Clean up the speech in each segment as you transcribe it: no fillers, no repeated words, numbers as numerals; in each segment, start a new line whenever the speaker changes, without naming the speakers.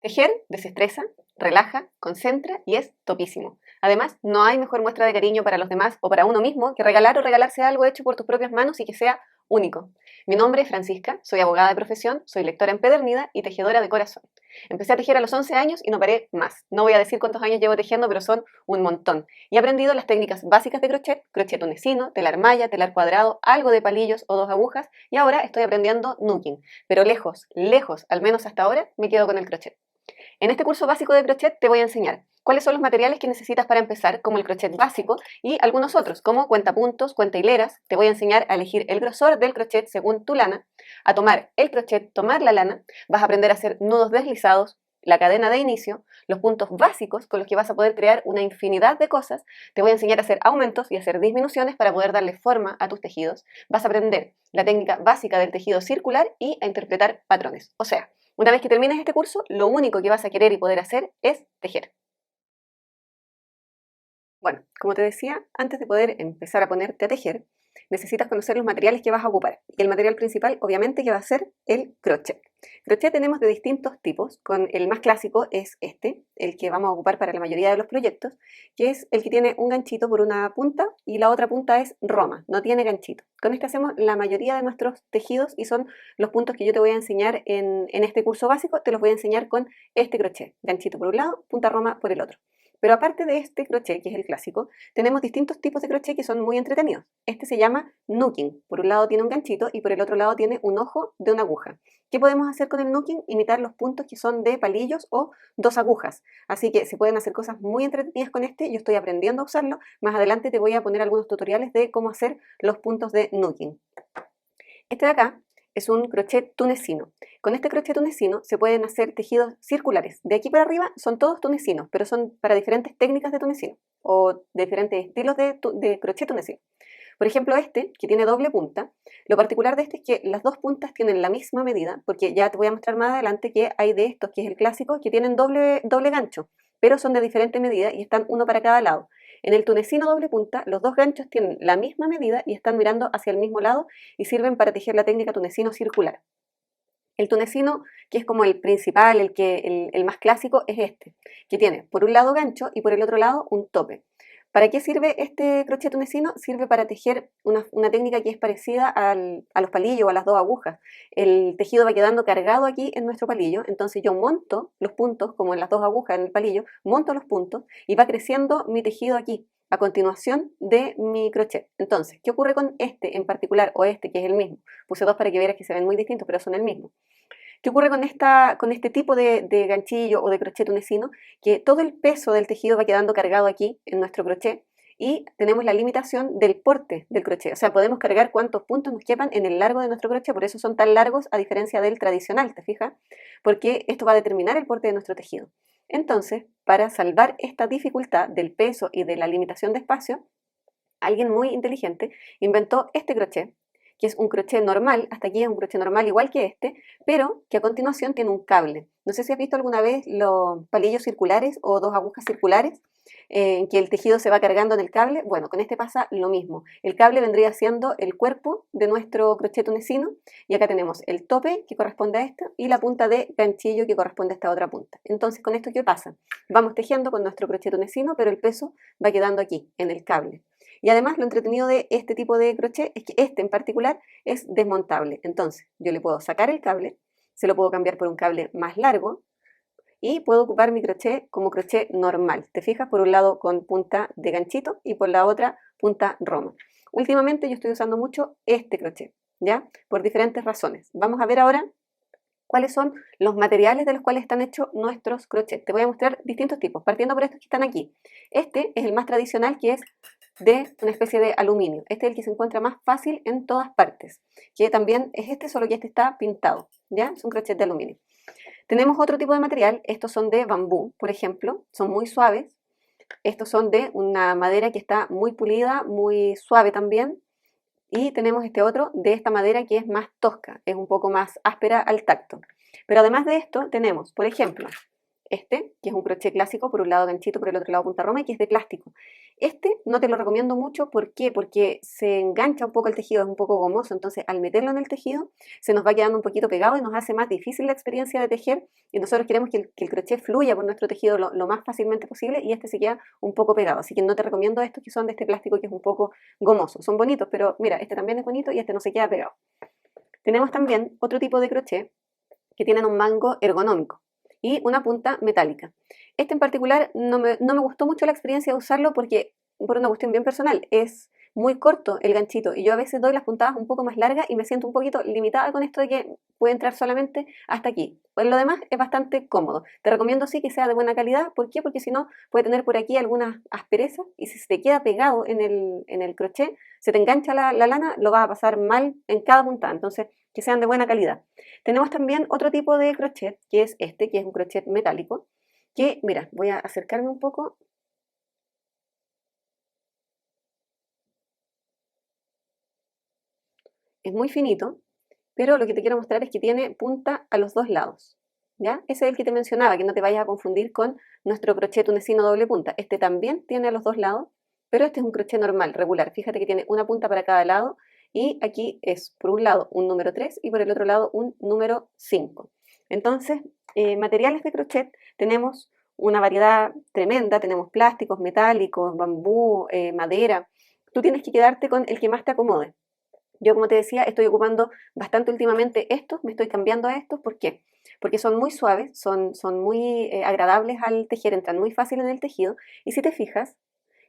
Tejer desestresa, relaja, concentra y es topísimo. Además, no hay mejor muestra de cariño para los demás o para uno mismo que regalar o regalarse algo hecho por tus propias manos y que sea único. Mi nombre es Francisca, soy abogada de profesión, soy lectora empedernida y tejedora de corazón. Empecé a tejer a los 11 años y no paré más. No voy a decir cuántos años llevo tejiendo, pero son un montón. Y he aprendido las técnicas básicas de crochet, crochet tunecino, telar malla, telar cuadrado, algo de palillos o dos agujas y ahora estoy aprendiendo nuking. Pero lejos, lejos, al menos hasta ahora, me quedo con el crochet. En este curso básico de crochet te voy a enseñar cuáles son los materiales que necesitas para empezar, como el crochet básico y algunos otros, como cuentapuntos, cuenta hileras. Te voy a enseñar a elegir el grosor del crochet según tu lana, a tomar el crochet, tomar la lana. Vas a aprender a hacer nudos deslizados, la cadena de inicio, los puntos básicos con los que vas a poder crear una infinidad de cosas. Te voy a enseñar a hacer aumentos y a hacer disminuciones para poder darle forma a tus tejidos. Vas a aprender la técnica básica del tejido circular y a interpretar patrones. O sea, una vez que termines este curso, lo único que vas a querer y poder hacer es tejer. Bueno, como te decía, antes de poder empezar a ponerte a tejer, necesitas conocer los materiales que vas a ocupar. Y el material principal, obviamente, que va a ser el crochet. Crochet tenemos de distintos tipos, con el más clásico es este, el que vamos a ocupar para la mayoría de los proyectos, que es el que tiene un ganchito por una punta y la otra punta es roma, no tiene ganchito. Con este hacemos la mayoría de nuestros tejidos y son los puntos que yo te voy a enseñar en este curso básico, te los voy a enseñar con este crochet, ganchito por un lado, punta roma por el otro. Pero aparte de este crochet, que es el clásico, tenemos distintos tipos de crochet que son muy entretenidos. Este se llama nuking. Por un lado tiene un ganchito y por el otro lado tiene un ojo de una aguja. ¿Qué podemos hacer con el nuking? Imitar los puntos que son de palillos o dos agujas. Así que se pueden hacer cosas muy entretenidas con este. Yo estoy aprendiendo a usarlo. Más adelante te voy a poner algunos tutoriales de cómo hacer los puntos de nuking. Este de acá es un crochet tunecino. Con este crochet tunecino se pueden hacer tejidos circulares. De aquí para arriba son todos tunecinos, pero son para diferentes técnicas de tunecino o diferentes estilos de crochet tunecino. Por ejemplo, este, que tiene doble punta, lo particular de este es que las dos puntas tienen la misma medida, porque ya te voy a mostrar más adelante que hay de estos, que es el clásico, que tienen doble gancho, pero son de diferente medida y están uno para cada lado. En el tunecino doble punta, los dos ganchos tienen la misma medida y están mirando hacia el mismo lado y sirven para tejer la técnica tunecino circular. El tunecino, que es como el principal, el más clásico, es este, que tiene por un lado gancho y por el otro lado un tope. ¿Para qué sirve este crochet tunecino? Sirve para tejer una técnica que es parecida a los palillos o a las dos agujas. El tejido va quedando cargado aquí en nuestro palillo, entonces yo monto los puntos, como en las dos agujas en el palillo, monto los puntos y va creciendo mi tejido aquí, a continuación de mi crochet. Entonces, ¿qué ocurre con este en particular o este que es el mismo? Puse dos para que vieras que se ven muy distintos, pero son el mismo. ¿Qué ocurre con este tipo de ganchillo o de crochet tunecino? Que todo el peso del tejido va quedando cargado aquí en nuestro crochet y tenemos la limitación del porte del crochet. O sea, podemos cargar cuántos puntos nos quepan en el largo de nuestro crochet, por eso son tan largos a diferencia del tradicional, ¿te fijas? Porque esto va a determinar el porte de nuestro tejido. Entonces, para salvar esta dificultad del peso y de la limitación de espacio, alguien muy inteligente inventó este crochet, que es un crochet normal, hasta aquí es un crochet normal igual que este, pero que a continuación tiene un cable. No sé si has visto alguna vez los palillos circulares o dos agujas circulares, en que el tejido se va cargando en el cable. Bueno, con este pasa lo mismo. El cable vendría siendo el cuerpo de nuestro crochet tunecino y acá tenemos el tope que corresponde a esto y la punta de ganchillo que corresponde a esta otra punta. Entonces, ¿con esto qué pasa? Vamos tejiendo con nuestro crochet tunecino, pero el peso va quedando aquí, en el cable. Y además lo entretenido de este tipo de crochet es que este en particular es desmontable. Entonces yo le puedo sacar el cable, se lo puedo cambiar por un cable más largo y puedo ocupar mi crochet como crochet normal. ¿Te fijas? Por un lado con punta de ganchito y por la otra punta roma. Últimamente yo estoy usando mucho este crochet, ¿ya? Por diferentes razones. Vamos a ver ahora cuáles son los materiales de los cuales están hechos nuestros crochets. Te voy a mostrar distintos tipos, partiendo por estos que están aquí. Este es el más tradicional, que es de una especie de aluminio. Este es el que se encuentra más fácil en todas partes, que también es este, solo que este está pintado, ¿ya? Es un crochet de aluminio. Tenemos otro tipo de material, estos son de bambú, por ejemplo, son muy suaves. Estos son de una madera que está muy pulida, muy suave también. Y tenemos este otro de esta madera que es más tosca, es un poco más áspera al tacto. Pero además de esto tenemos, por ejemplo, este, que es un crochet clásico, por un lado ganchito, por el otro lado punta roma, y que es de plástico. Este no te lo recomiendo mucho, ¿por qué? Porque se engancha un poco el tejido, es un poco gomoso, entonces al meterlo en el tejido se nos va quedando un poquito pegado y nos hace más difícil la experiencia de tejer, y nosotros queremos que el crochet fluya por nuestro tejido lo más fácilmente posible, y este se queda un poco pegado, así que no te recomiendo estos que son de este plástico que es un poco gomoso. Son bonitos, pero mira, este también es bonito y este no se queda pegado. Tenemos también otro tipo de crochet que tienen un mango ergonómico y una punta metálica. Este en particular no me gustó mucho la experiencia de usarlo porque, por una cuestión bien personal, es muy corto el ganchito y yo a veces doy las puntadas un poco más largas y me siento un poquito limitada con esto de que puede entrar solamente hasta aquí. Pues lo demás es bastante cómodo. Te recomiendo sí que sea de buena calidad. ¿Por qué? Porque si no puede tener por aquí algunas asperezas y si se te queda pegado en el crochet, se te engancha la lana, lo vas a pasar mal en cada puntada. Entonces, que sean de buena calidad. Tenemos también otro tipo de crochet, que es este, que es un crochet metálico, que, mira, voy a acercarme un poco. Es muy finito, pero lo que te quiero mostrar es que tiene punta a los dos lados, ¿ya? Ese es el que te mencionaba, que no te vayas a confundir con nuestro crochet tunecino doble punta. Este también tiene a los dos lados, pero este es un crochet normal, regular. Fíjate que tiene una punta para cada lado y aquí es por un lado un número 3 y por el otro lado un número 5. Entonces, materiales de crochet tenemos una variedad tremenda, tenemos plásticos, metálicos, bambú, madera. Tú tienes que quedarte con el que más te acomode. Yo, como te decía, estoy ocupando bastante últimamente estos, me estoy cambiando a estos. ¿Por qué? Porque son muy suaves, son muy agradables al tejer, entran muy fácil en el tejido. Y si te fijas,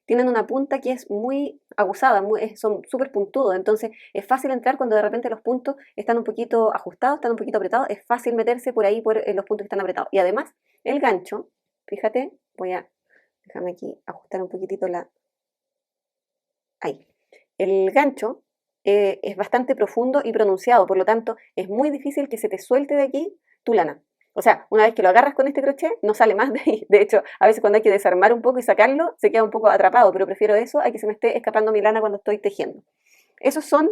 tienen una punta que es muy aguzada, son súper puntudos. Entonces es fácil entrar cuando de repente los puntos están un poquito ajustados, están un poquito apretados. Es fácil meterse por ahí por los puntos que están apretados. Y además, el gancho, fíjate, déjame aquí ajustar un poquitito ahí. El gancho es bastante profundo y pronunciado, por lo tanto es muy difícil que se te suelte de aquí tu lana. O sea, una vez que lo agarras con este crochet, no sale más de ahí. De hecho, a veces cuando hay que desarmar un poco y sacarlo, se queda un poco atrapado, pero prefiero eso a que se me esté escapando mi lana cuando estoy tejiendo. Esos son,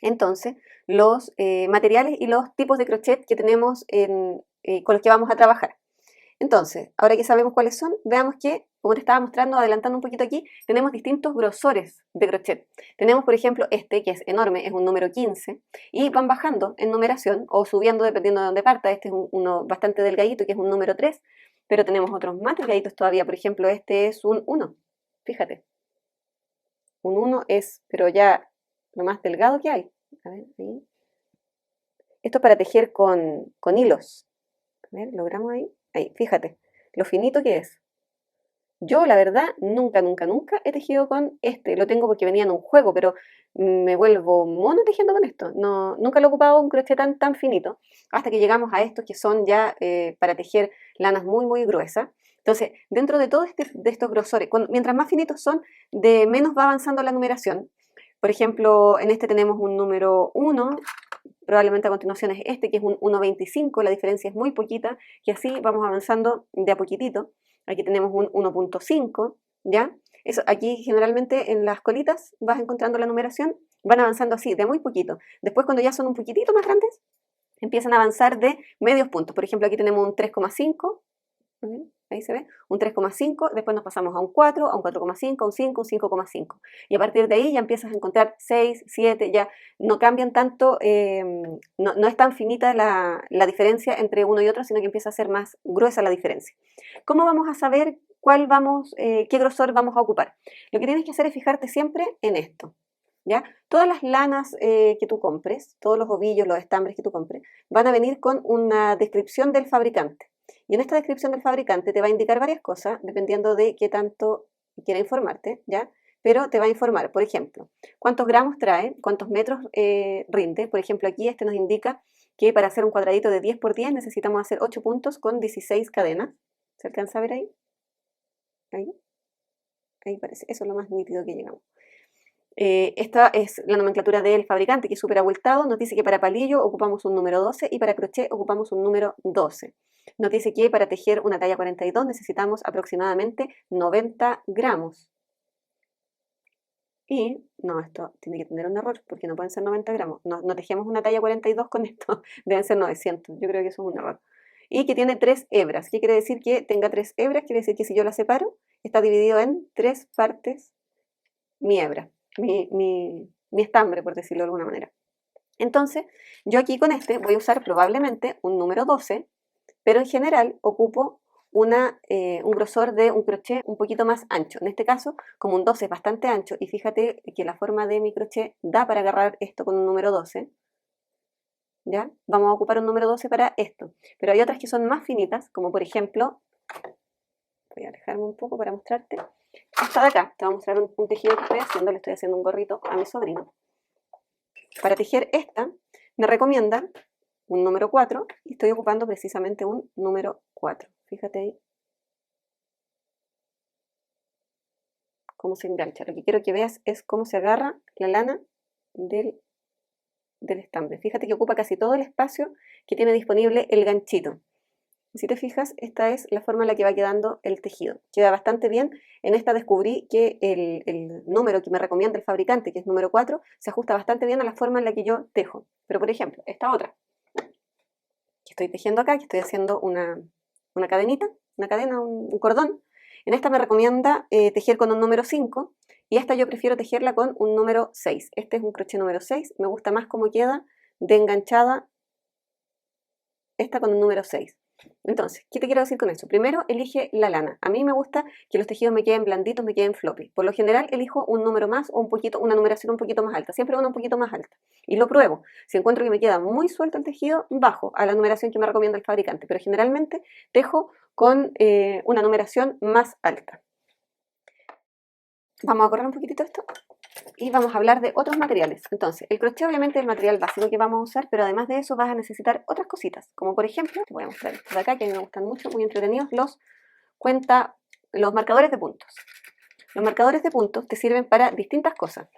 entonces, los materiales y los tipos de crochet que tenemos con los que vamos a trabajar. Entonces, ahora que sabemos cuáles son, veamos que, como te estaba mostrando, adelantando un poquito aquí, tenemos distintos grosores de crochet. Tenemos, por ejemplo, este, que es enorme, es un número 15, y van bajando en numeración, o subiendo dependiendo de dónde parta. Este es uno bastante delgadito, que es un número 3, pero tenemos otros más delgaditos todavía. Por ejemplo, este es un 1, fíjate. Un 1 es, pero ya lo más delgado que hay. A ver, ahí. Esto es para tejer con hilos. A ver, ¿logramos ahí? Ahí, fíjate, lo finito que es. Yo, la verdad, nunca, nunca, nunca he tejido con este. Lo tengo porque venía en un juego, pero me vuelvo mono tejiendo con esto. No, nunca lo he ocupado un crochet tan finito, hasta que llegamos a estos que son ya para tejer lanas muy, muy gruesas. Entonces, dentro de todos de estos grosores, mientras más finitos son, de menos va avanzando la numeración. Por ejemplo, en este tenemos un número 1, probablemente a continuación es este, que es un 1,25, la diferencia es muy poquita, y así vamos avanzando de a poquitito. Aquí tenemos un 1,5, ¿ya? Eso, aquí generalmente en las colitas vas encontrando la numeración, van avanzando así, de muy poquito. Después cuando ya son un poquitito más grandes, empiezan a avanzar de medios puntos. Por ejemplo, aquí tenemos un 3,5, ahí se ve, un 3,5, después nos pasamos a un 4, a un 4,5, a un 5, un 5,5. Y a partir de ahí ya empiezas a encontrar 6, 7, ya no cambian tanto, no es tan finita la diferencia entre uno y otro, sino que empieza a ser más gruesa la diferencia. ¿Cómo vamos a saber qué grosor vamos a ocupar? Lo que tienes que hacer es fijarte siempre en esto. ¿Ya? Todas las lanas que tú compres, todos los ovillos, los estambres que tú compres, van a venir con una descripción del fabricante. Y en esta descripción del fabricante te va a indicar varias cosas, dependiendo de qué tanto quiera informarte, ¿ya? Pero te va a informar, por ejemplo, cuántos gramos trae, cuántos metros rinde. Por ejemplo, aquí este nos indica que para hacer un cuadradito de 10 por 10 necesitamos hacer 8 puntos con 16 cadenas. ¿Se alcanza a ver ahí? Ahí, ahí parece. Eso es lo más nítido que llegamos. Esta es la nomenclatura del fabricante, que es súper abultado. Nos dice que para palillo ocupamos un número 12 y para crochet ocupamos un número 12. Nos dice que para tejer una talla 42 necesitamos aproximadamente 90 gramos. Y, no, esto tiene que tener un error, porque no pueden ser 90 gramos. No tejemos una talla 42 con esto, deben ser 900. Yo creo que eso es un error. y que tiene 3 hebras. ¿Qué quiere decir que tenga 3 hebras? Quiere decir que si yo la separo, está dividido en 3 partes mi hebra, mi estambre, por decirlo de alguna manera. Entonces, yo aquí con este voy a usar probablemente un número 12, pero en general ocupo un grosor de un crochet un poquito más ancho. En este caso, como un 12 es bastante ancho, y fíjate que la forma de mi crochet da para agarrar esto con un número 12, ¿ya? Vamos a ocupar un número 12 para esto. Pero hay otras que son más finitas, como por ejemplo, voy a alejarme un poco para mostrarte. Esta de acá, te voy a mostrar un tejido que estoy haciendo, le estoy haciendo un gorrito a mi sobrino. Para tejer esta, me recomiendan un número 4 y estoy ocupando precisamente un número 4. Fíjate ahí cómo se engancha. Lo que quiero que veas es cómo se agarra la lana del estambre. Fíjate que ocupa casi todo el espacio que tiene disponible el ganchito. Si te fijas, esta es la forma en la que va quedando el tejido. Queda bastante bien. En esta descubrí que el número que me recomienda el fabricante, que es número 4, se ajusta bastante bien a la forma en la que yo tejo. Pero por ejemplo, esta otra, que estoy tejiendo acá, que estoy haciendo una cadenita, una cadena, un cordón. En esta me recomienda tejer con un número 5 y esta yo prefiero tejerla con un número 6. Este es un crochet número 6. Me gusta más cómo queda de enganchada esta con un número 6. Entonces, ¿qué te quiero decir con eso? Primero, elige la lana. A mí me gusta que los tejidos me queden blanditos, me queden floppy. Por lo general, elijo un número más o un poquito, una numeración un poquito más alta. Siempre una un poquito más alta. Y lo pruebo. Si encuentro que me queda muy suelto el tejido, bajo a la numeración que me recomienda el fabricante. Pero generalmente tejo con una numeración más alta. Vamos a correr un poquitito esto y vamos a hablar de otros materiales. Entonces, el crochet obviamente es el material básico que vamos a usar, pero además de eso vas a necesitar otras cositas, como por ejemplo, te voy a mostrar estos de acá que a mí me gustan mucho, muy entretenidos, los marcadores de puntos. Los marcadores de puntos te sirven para distintas cosas.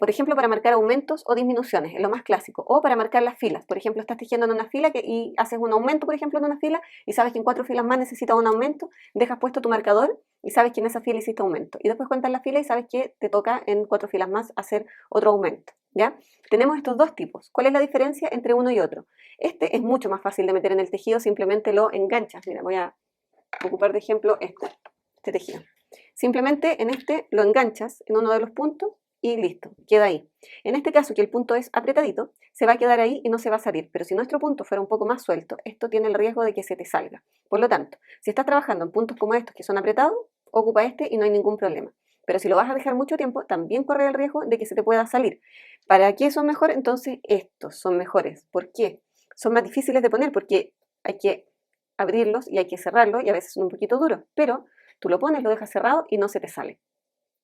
Por ejemplo, para marcar aumentos o disminuciones, es lo más clásico. O para marcar las filas. Por ejemplo, estás tejiendo en una fila y haces un aumento, por ejemplo, en una fila y sabes que en 4 filas más necesitas un aumento, dejas puesto tu marcador y sabes que en esa fila hiciste aumento. Y después cuentas la fila y sabes que te toca en 4 filas más hacer otro aumento. ¿Ya? Tenemos estos dos tipos. ¿Cuál es la diferencia entre uno y otro? Este es mucho más fácil de meter en el tejido, simplemente lo enganchas. Mira, voy a ocupar de ejemplo este tejido. Simplemente en este lo enganchas en uno de los puntos y listo, queda ahí. En este caso que el punto es apretadito, se va a quedar ahí y no se va a salir. Pero si nuestro punto fuera un poco más suelto, esto tiene el riesgo de que se te salga. Por lo tanto, si estás trabajando en puntos como estos que son apretados, ocupa este y no hay ningún problema. Pero si lo vas a dejar mucho tiempo, también corre el riesgo de que se te pueda salir. ¿Para qué son mejores? Entonces estos son mejores. ¿Por qué? Son más difíciles de poner porque hay que abrirlos y hay que cerrarlos y a veces son un poquito duros, pero tú lo pones, lo dejas cerrado y no se te sale.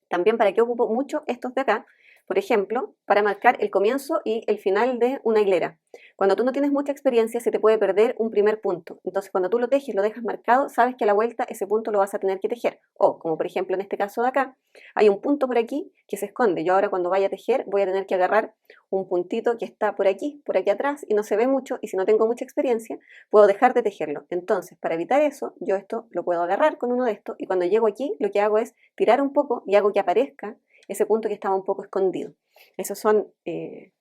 También para qué ocupo mucho estos de acá, por ejemplo, para marcar el comienzo y el final de una hilera. Cuando tú no tienes mucha experiencia se te puede perder un primer punto. Entonces cuando tú lo tejes, lo dejas marcado, sabes que a la vuelta ese punto lo vas a tener que tejer. O como por ejemplo en este caso de acá, hay un punto por aquí que se esconde. Yo ahora cuando vaya a tejer voy a tener que agarrar un puntito que está por aquí atrás y no se ve mucho y si no tengo mucha experiencia puedo dejar de tejerlo. Entonces para evitar eso yo esto lo puedo agarrar con uno de estos y cuando llego aquí lo que hago es tirar un poco y hago que aparezca ese punto que estaba un poco escondido. Esos son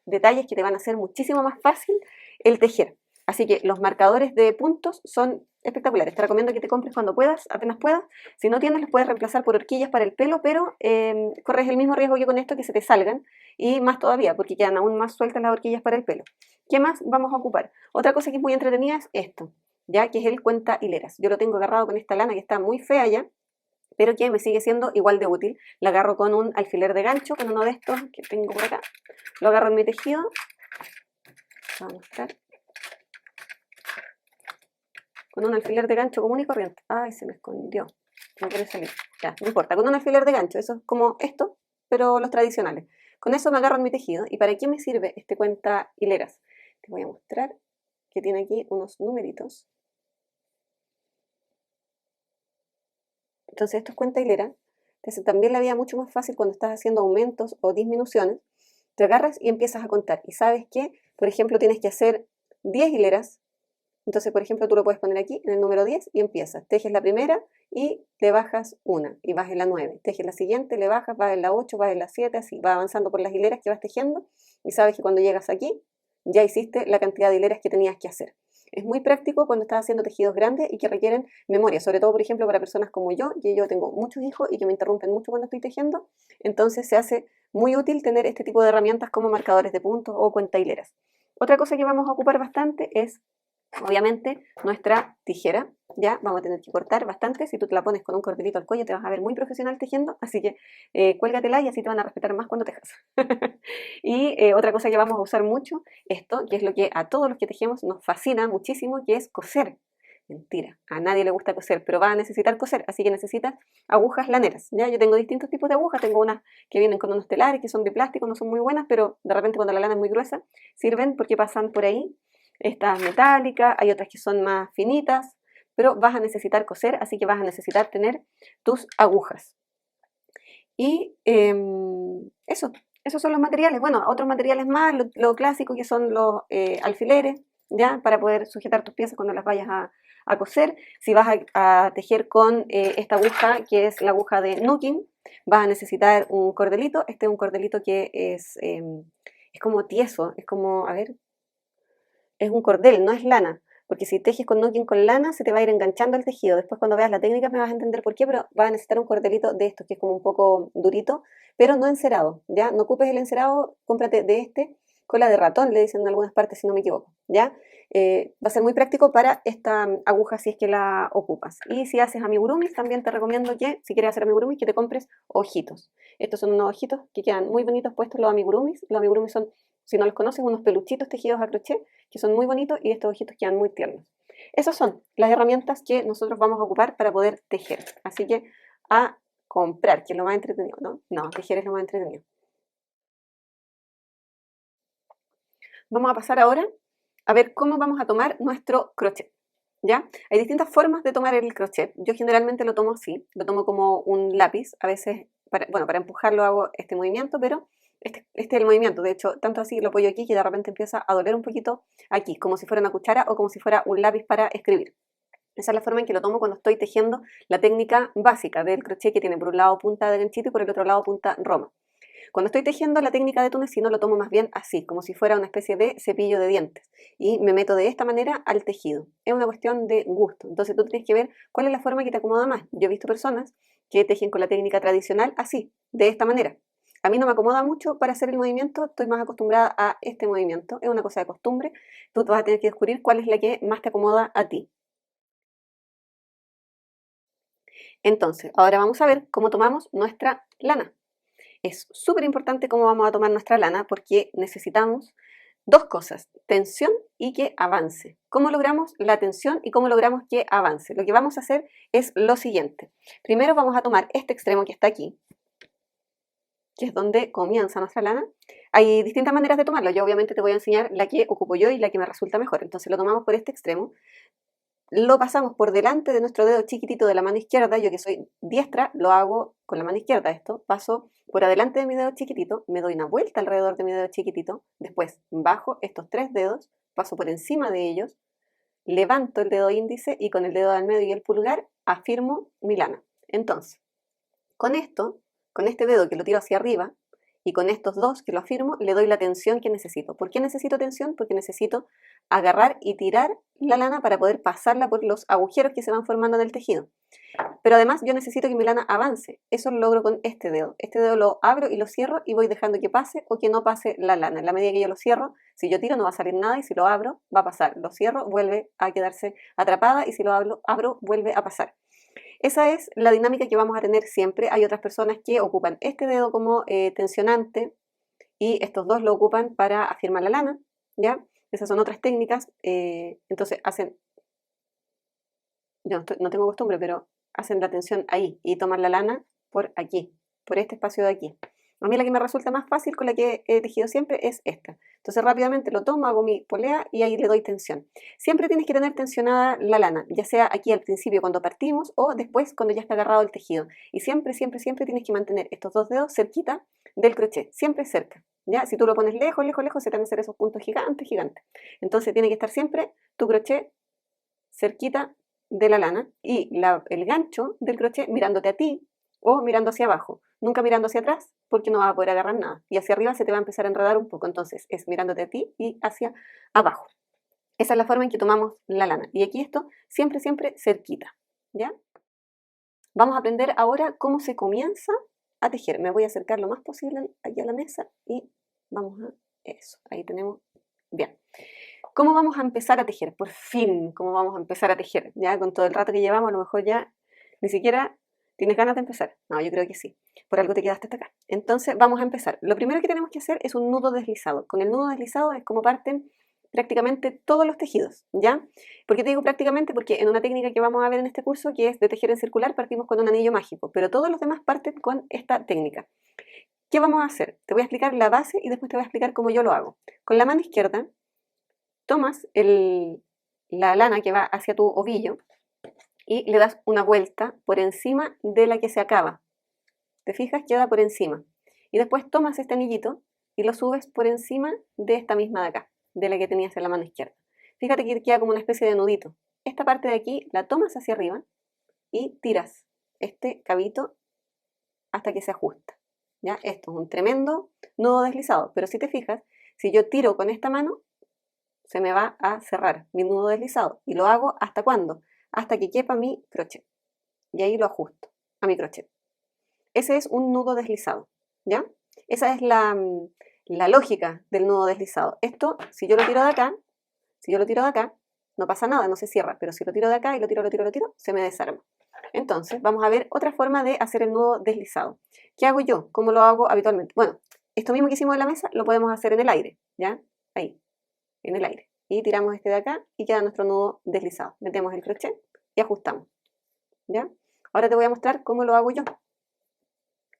detalles que te van a hacer muchísimo más fácil el tejer. Así que los marcadores de puntos son espectaculares. Te recomiendo que te compres cuando puedas, apenas puedas. Si no tienes, los puedes reemplazar por horquillas para el pelo, pero corres el mismo riesgo que con esto, que se te salgan. Y más todavía, porque quedan aún más sueltas las horquillas para el pelo. ¿Qué más vamos a ocupar? Otra cosa que es muy entretenida es esto, ya que es el cuenta hileras. Yo lo tengo agarrado con esta lana que está muy fea ya, pero que me sigue siendo igual de útil. La agarro con un alfiler de gancho, con uno de estos que tengo por acá. Lo agarro en mi tejido. Voy a mostrar. Con un alfiler de gancho común y corriente. Ay, se me escondió. No quiere salir. Ya, no importa. Con un alfiler de gancho. Eso es como esto, pero los tradicionales. Con eso me agarro en mi tejido. ¿Y para qué me sirve este cuenta hileras? Te voy a mostrar que tiene aquí unos numeritos. Entonces estos cuenta hilera te hacen también la vida mucho más fácil cuando estás haciendo aumentos o disminuciones. Te agarras y empiezas a contar. Y sabes que, por ejemplo, tienes que hacer 10 hileras. Entonces, por ejemplo, tú lo puedes poner aquí en el número 10 y empiezas. Tejes la primera y le bajas una y vas en la 9. Tejes la siguiente, le bajas, vas en la 8, vas en la 7, así. Vas avanzando por las hileras que vas tejiendo y sabes que cuando llegas aquí ya hiciste la cantidad de hileras que tenías que hacer. Es muy práctico cuando estás haciendo tejidos grandes y que requieren memoria, sobre todo, por ejemplo, para personas como yo, que yo tengo muchos hijos y que me interrumpen mucho cuando estoy tejiendo, entonces se hace muy útil tener este tipo de herramientas como marcadores de puntos o cuentahileras. Otra cosa que vamos a ocupar bastante es, obviamente, nuestra tijera. Ya vamos a tener que cortar bastante. Si tú te la pones con un cordelito al cuello te vas a ver muy profesional tejiendo, así que cuélgatela y así te van a respetar más cuando tejas. Y otra cosa que vamos a usar mucho, esto, que es lo que a todos los que tejemos nos fascina muchísimo, que es coser. Mentira, a nadie le gusta coser, pero va a necesitar coser, así que necesitas agujas laneras. ¿Ya? Yo tengo distintos tipos de agujas, tengo unas que vienen con unos telares que son de plástico, no son muy buenas, pero de repente cuando la lana es muy gruesa, sirven porque pasan por ahí. Estas metálicas, hay otras que son más finitas, pero vas a necesitar coser, así que vas a necesitar tener tus agujas. Y esos son los materiales. Bueno, otros materiales más, lo clásico que son los alfileres, ¿ya? Para poder sujetar tus piezas cuando las vayas a coser. Si vas a tejer con esta aguja, que es la aguja de Nukin, vas a necesitar un cordelito. Este es un cordelito que es como tieso, es como, a ver, es un cordel, no es lana. Porque si tejes con Nukin con lana, se te va a ir enganchando el tejido. Después cuando veas la técnica me vas a entender por qué, pero vas a necesitar un cordelito de estos, que es como un poco durito, pero no encerado, ¿ya? No ocupes el encerado, cómprate de este, cola de ratón, le dicen en algunas partes si no me equivoco, ¿ya? Va a ser muy práctico para esta aguja si es que la ocupas. Y si haces amigurumis, también te recomiendo que, si quieres hacer amigurumis, que te compres ojitos. Estos son unos ojitos que quedan muy bonitos puestos los amigurumis. Los amigurumis son, si no los conoces, unos peluchitos tejidos a crochet, que son muy bonitos y estos ojitos quedan muy tiernos. Esas son las herramientas que nosotros vamos a ocupar para poder tejer. Así que a comprar, que es lo más entretenido, ¿no? No, tejer es lo más entretenido. Vamos a pasar ahora a ver cómo vamos a tomar nuestro crochet, ¿ya? Hay distintas formas de tomar el crochet. Yo generalmente lo tomo así, lo tomo como un lápiz. A veces, para empujarlo hago este movimiento, pero este es el movimiento. De hecho, tanto así lo apoyo aquí que de repente empieza a doler un poquito aquí, como si fuera una cuchara o como si fuera un lápiz para escribir. Esa es la forma en que lo tomo cuando estoy tejiendo la técnica básica del crochet, que tiene por un lado punta de ganchito y por el otro lado punta roma. Cuando estoy tejiendo la técnica de tunecino lo tomo más bien así, como si fuera una especie de cepillo de dientes. Y me meto de esta manera al tejido. Es una cuestión de gusto. Entonces tú tienes que ver cuál es la forma que te acomoda más. Yo he visto personas que tejen con la técnica tradicional así, de esta manera. A mí no me acomoda mucho para hacer el movimiento, estoy más acostumbrada a este movimiento. Es una cosa de costumbre. Tú vas a tener que descubrir cuál es la que más te acomoda a ti. Entonces, ahora vamos a ver cómo tomamos nuestra lana. Es súper importante cómo vamos a tomar nuestra lana porque necesitamos dos cosas, tensión y que avance. ¿Cómo logramos la tensión y cómo logramos que avance? Lo que vamos a hacer es lo siguiente. Primero vamos a tomar este extremo que está aquí, que es donde comienza nuestra lana. Hay distintas maneras de tomarlo. Yo obviamente te voy a enseñar la que ocupo yo y la que me resulta mejor. Entonces lo tomamos por este extremo. Lo pasamos por delante de nuestro dedo chiquitito de la mano izquierda. Yo que soy diestra, lo hago con la mano izquierda esto. Paso por adelante de mi dedo chiquitito, me doy una vuelta alrededor de mi dedo chiquitito, después bajo estos tres dedos, paso por encima de ellos, levanto el dedo índice y con el dedo del medio y el pulgar afirmo mi lana. Entonces, con esto, con este dedo que lo tiro hacia arriba, y con estos dos que lo afirmo, le doy la tensión que necesito. ¿Por qué necesito tensión? Porque necesito agarrar y tirar la lana para poder pasarla por los agujeros que se van formando en el tejido. Pero además yo necesito que mi lana avance. Eso lo logro con este dedo. Este dedo lo abro y lo cierro y voy dejando que pase o que no pase la lana. En la medida que yo lo cierro, si yo tiro no va a salir nada y si lo abro va a pasar. Lo cierro, vuelve a quedarse atrapada y si lo abro vuelve a pasar. Esa es la dinámica que vamos a tener siempre. Hay otras personas que ocupan este dedo como tensionante y estos dos lo ocupan para afirmar la lana, ¿ya? Esas son otras técnicas. Entonces hacen, yo no tengo costumbre, pero hacen la tensión ahí y toman la lana por aquí, por este espacio de aquí. A mí la que me resulta más fácil, con la que he tejido siempre, es esta. Entonces rápidamente lo tomo, hago mi polea y ahí le doy tensión. Siempre tienes que tener tensionada la lana, ya sea aquí al principio cuando partimos o después cuando ya está agarrado el tejido. Y siempre, siempre, siempre tienes que mantener estos dos dedos cerquita del crochet, siempre cerca. ¿Ya? Si tú lo pones lejos, lejos, lejos, se te van a hacer esos puntos gigantes, gigantes. Entonces tiene que estar siempre tu crochet cerquita de la lana y el gancho del crochet mirándote a ti o mirando hacia abajo, nunca mirando hacia atrás porque no vas a poder agarrar nada y hacia arriba se te va a empezar a enredar un poco, entonces es mirándote a ti y hacia abajo. Esa es la forma en que tomamos la lana. Y aquí esto siempre, siempre cerquita, ¿ya? Vamos a aprender ahora cómo se comienza a tejer. Me voy a acercar lo más posible aquí a la mesa y vamos a eso. Ahí tenemos. Bien. ¿Cómo vamos a empezar a tejer? Por fin, ¿cómo vamos a empezar a tejer? Ya con todo el rato que llevamos, a lo mejor ya ni siquiera tienes ganas de empezar. No, yo creo que sí. Por algo te quedaste hasta acá. Entonces, vamos a empezar. Lo primero que tenemos que hacer es un nudo deslizado. Con el nudo deslizado es como parten prácticamente todos los tejidos, ¿ya? ¿Por qué te digo prácticamente? Porque en una técnica que vamos a ver en este curso, que es de tejer en circular, partimos con un anillo mágico, pero todos los demás parten con esta técnica. ¿Qué vamos a hacer? Te voy a explicar la base y después te voy a explicar cómo yo lo hago. Con la mano izquierda, tomas la lana que va hacia tu ovillo y le das una vuelta por encima de la que se acaba. ¿Te fijas? Queda por encima. Y después tomas este anillito y lo subes por encima de esta misma de acá, de la que tenías en la mano izquierda. Fíjate que queda como una especie de nudito. Esta parte de aquí la tomas hacia arriba y tiras este cabito hasta que se ajusta. ¿Ya? Esto es un tremendo nudo deslizado, pero si te fijas, si yo tiro con esta mano, se me va a cerrar mi nudo deslizado. ¿Y lo hago hasta cuándo? Hasta que quepa mi crochet. Y ahí lo ajusto a mi crochet. Ese es un nudo deslizado, ¿ya? Esa es la lógica del nudo deslizado. Esto, si yo lo tiro de acá, no pasa nada, no se cierra, pero si lo tiro de acá y lo tiro, se me desarma. Entonces, vamos a ver otra forma de hacer el nudo deslizado. ¿Qué hago yo? ¿Cómo lo hago habitualmente? Bueno, esto mismo que hicimos en la mesa, lo podemos hacer en el aire, ¿ya? Ahí, en el aire. Y tiramos este de acá y queda nuestro nudo deslizado. Metemos el crochet y ajustamos, ¿ya? Ahora te voy a mostrar cómo lo hago yo.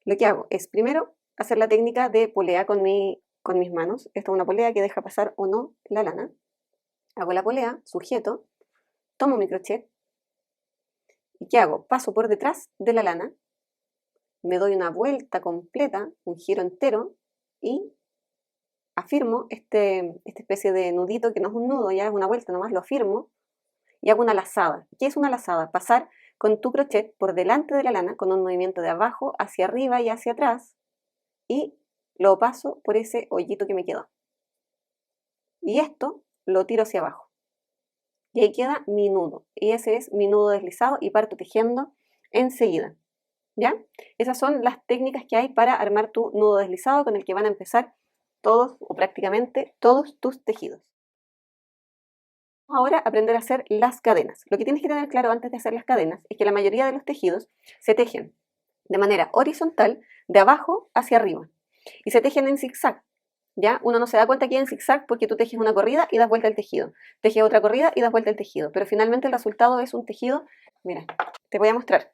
Lo que hago es primero hacer la técnica de polea con mis manos. Esta es una polea que deja pasar o no la lana. Hago la polea, sujeto, tomo mi crochet y ¿qué hago? Paso por detrás de la lana, me doy una vuelta completa, un giro entero y afirmo esta especie de nudito que no es un nudo, ya es una vuelta nomás, lo afirmo y hago una lazada. ¿Qué es una lazada? Pasar con tu crochet por delante de la lana con un movimiento de abajo hacia arriba y hacia atrás y lo paso por ese hoyito que me quedó. Y esto lo tiro hacia abajo. Y ahí queda mi nudo. Y ese es mi nudo deslizado y parto tejiendo enseguida. ¿Ya? Esas son las técnicas que hay para armar tu nudo deslizado con el que van a empezar todos o prácticamente todos tus tejidos. Ahora aprender a hacer las cadenas. Lo que tienes que tener claro antes de hacer las cadenas es que la mayoría de los tejidos se tejen de manera horizontal de abajo hacia arriba y se tejen en zigzag. ¿Ya? Uno no se da cuenta que en zigzag porque tú tejes una corrida y das vuelta al tejido, tejes otra corrida y das vuelta al tejido, pero finalmente el resultado es un tejido. Mira, te voy a mostrar.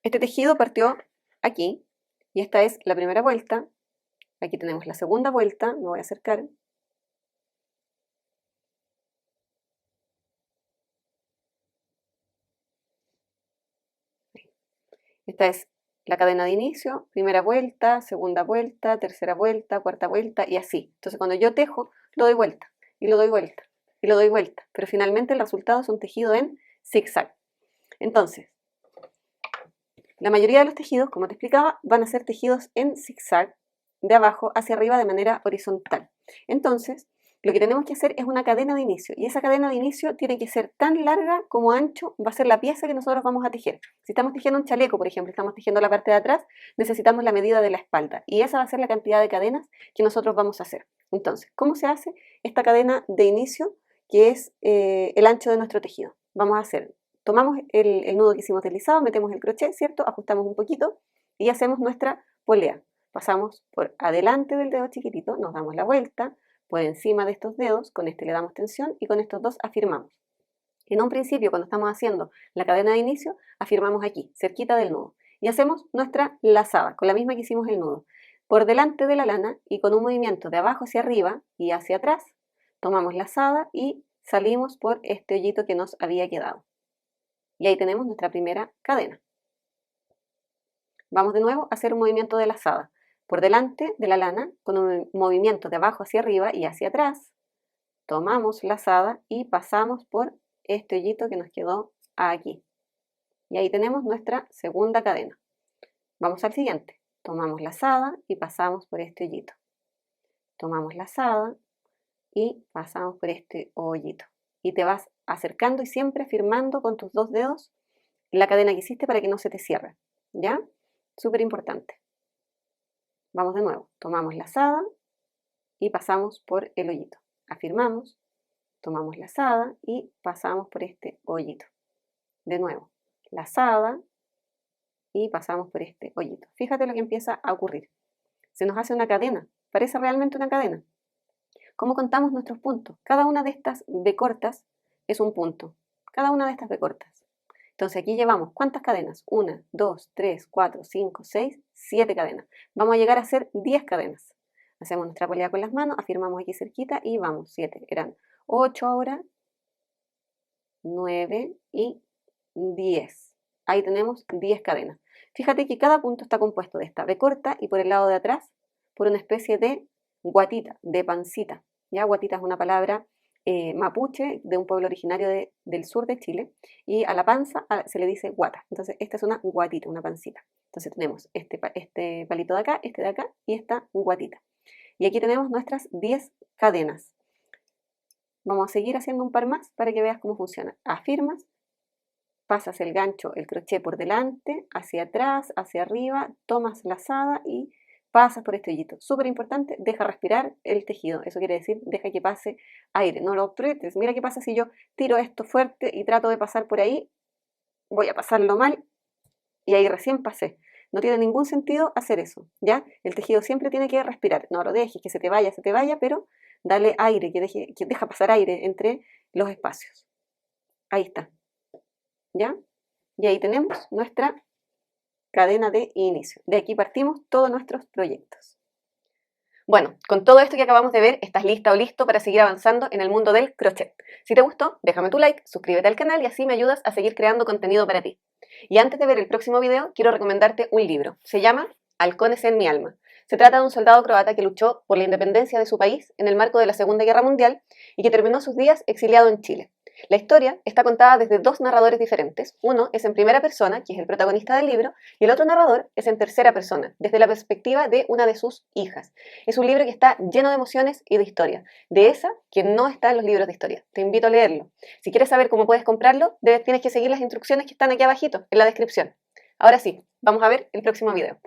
Este tejido partió aquí y esta es la primera vuelta. Aquí tenemos la segunda vuelta, me voy a acercar. Esta es la cadena de inicio, primera vuelta, segunda vuelta, tercera vuelta, cuarta vuelta y así. Entonces cuando yo tejo, lo doy vuelta y lo doy vuelta y lo doy vuelta, pero finalmente el resultado es un tejido en zigzag. Entonces, la mayoría de los tejidos, como te explicaba, van a ser tejidos en zigzag de abajo hacia arriba de manera horizontal. Entonces, lo que tenemos que hacer es una cadena de inicio y esa cadena de inicio tiene que ser tan larga como ancho va a ser la pieza que nosotros vamos a tejer. Si estamos tejiendo un chaleco, por ejemplo, estamos tejiendo la parte de atrás, necesitamos la medida de la espalda y esa va a ser la cantidad de cadenas que nosotros vamos a hacer. Entonces, ¿cómo se hace esta cadena de inicio que es el ancho de nuestro tejido? Vamos a hacer, tomamos el nudo que hicimos deslizado, metemos el crochet, ¿cierto? Ajustamos un poquito y hacemos nuestra polea. Pasamos por adelante del dedo chiquitito, nos damos la vuelta, por encima de estos dedos, con este le damos tensión y con estos dos afirmamos. En un principio, cuando estamos haciendo la cadena de inicio, afirmamos aquí, cerquita del nudo, y hacemos nuestra lazada, con la misma que hicimos el nudo. Por delante de la lana y con un movimiento de abajo hacia arriba y hacia atrás, tomamos lazada y salimos por este hoyito que nos había quedado. Y ahí tenemos nuestra primera cadena. Vamos de nuevo a hacer un movimiento de lazada. Por delante de la lana, con un movimiento de abajo hacia arriba y hacia atrás, tomamos lazada y pasamos por este hoyito que nos quedó aquí. Y ahí tenemos nuestra segunda cadena. Vamos al siguiente. Tomamos lazada y pasamos por este hoyito. Tomamos lazada, y pasamos por este hoyito. Y te vas acercando y siempre firmando con tus 2 dedos la cadena que hiciste para que no se te cierre, ¿ya? Súper importante. Vamos de nuevo, tomamos lazada y pasamos por el hoyito. Afirmamos, tomamos lazada y pasamos por este hoyito. De nuevo, lazada y pasamos por este hoyito. Fíjate lo que empieza a ocurrir. Se nos hace una cadena, parece realmente una cadena. ¿Cómo contamos nuestros puntos? Cada una de estas B cortas es un punto. Cada una de estas B cortas. Entonces aquí llevamos, ¿cuántas cadenas? 1, 2, 3, 4, 5, 6, 7 cadenas. Vamos a llegar a hacer 10 cadenas. Hacemos nuestra polea con las manos, afirmamos aquí cerquita y vamos, 7. Eran 8 ahora, 9 y 10. Ahí tenemos 10 cadenas. Fíjate que cada punto está compuesto de esta B corta y por el lado de atrás por una especie de guatita, de pancita. ¿Ya? Guatita es una palabra mapuche de un pueblo originario del sur de Chile y a la panza se le dice guata. Entonces esta es una guatita, una pancita. Entonces tenemos este palito de acá, este de acá y esta guatita. Y aquí tenemos nuestras 10 cadenas. Vamos a seguir haciendo un par más para que veas cómo funciona. Afirmas, pasas el gancho, el crochet por delante, hacia atrás, hacia arriba, tomas lazada y pasas por este hoyito. Súper importante, deja respirar el tejido. Eso quiere decir, deja que pase aire, no lo aprietes. Mira qué pasa si yo tiro esto fuerte y trato de pasar por ahí. Voy a pasarlo mal y ahí recién pasé. No tiene ningún sentido hacer eso, ¿ya? El tejido siempre tiene que respirar. No lo dejes, que se te vaya, pero dale aire, que deja pasar aire entre los espacios. Ahí está, ¿ya? Y ahí tenemos nuestra cadena de inicio. De aquí partimos todos nuestros proyectos. Bueno, con todo esto que acabamos de ver, estás lista o listo para seguir avanzando en el mundo del crochet. Si te gustó, déjame tu like, suscríbete al canal y así me ayudas a seguir creando contenido para ti. Y antes de ver el próximo video, quiero recomendarte un libro. Se llama Halcones en mi alma. Se trata de un soldado croata que luchó por la independencia de su país en el marco de la Segunda Guerra Mundial y que terminó sus días exiliado en Chile. La historia está contada desde 2 narradores diferentes. Uno es en primera persona, que es el protagonista del libro, y el otro narrador es en tercera persona, desde la perspectiva de una de sus hijas. Es un libro que está lleno de emociones y de historia, de esa que no está en los libros de historia. Te invito a leerlo. Si quieres saber cómo puedes comprarlo, tienes que seguir las instrucciones que están aquí abajito, en la descripción. Ahora sí, vamos a ver el próximo video.